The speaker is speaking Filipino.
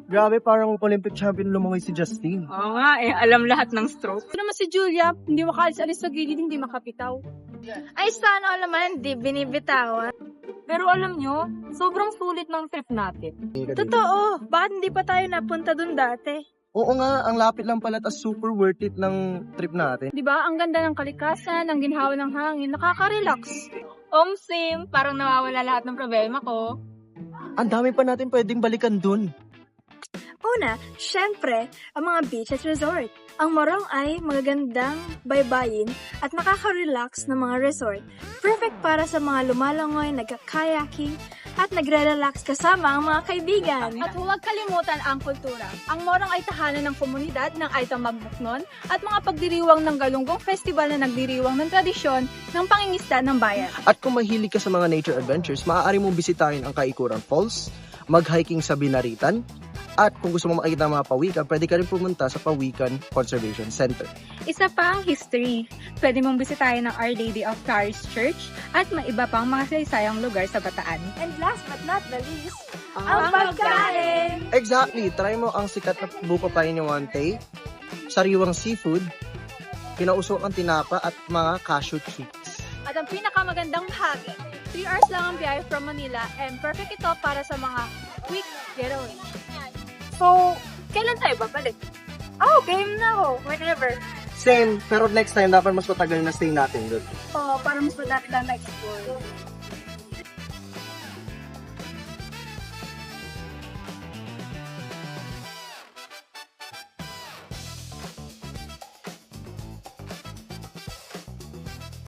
Grabe, parang Olympic champion lumangoy si Justine. Oo nga, alam lahat ng stroke. Ito naman si Julia, hindi makaalis-alis sa gilid, hindi makapitaw. Ay, sana all naman, hindi binibitawan. Pero alam nyo, sobrang sulit ng trip natin. Totoo, bakit hindi pa tayo napunta dun dati? Oo nga, ang lapit lang pala at super worth it ng trip natin. Di ba? Ang ganda ng kalikasan, ang ginhawa ng hangin, nakaka-relax. Sim, parang nawawala lahat ng problema ko. Ang dami pa natin pwedeng balikan dun. Una, syempre, ang mga beach at resort. Ang Morong ay magagandang baybayin at nakaka-relax na mga resort. Perfect para sa mga lumalangoy, nagka-kayaking, at nagre-relax kasama ang mga kaibigan. At huwag kalimutan ang kultura. Ang Morong ay tahanan ng komunidad ng Aita Magbuknon at mga pagdiriwang ng Galunggong Festival na nagdiriwang ng tradisyon ng pangingisda ng bayan. At kung mahilig ka sa mga nature adventures, maaari mong bisitahin ang Kaikuran Falls, mag-hiking sa Binaritan, at kung gusto mo makikita ng mga pawikan, pwede ka rin pumunta sa Pawikan Conservation Center. Isa pa ang history. Pwede mong bisitahin ang Our Lady of Paris Church at may iba pang mga saysayang lugar sa Bataan. And last but not the least, Ang pagkain! Exactly! Try mo ang sikat na buko pain ni Wante, sariwang seafood, pinausokang tinapa at mga cashew chips. At ang pinakamagandang bahagi, 3 hours lang ang biyahe from Manila and perfect ito para sa mga quick getaway. So, kailan tayo babalik? Oh, game na ako. Whenever. Same, pero next time dapat mas matagal na stay natin doon. Oh, para mas madami na explore.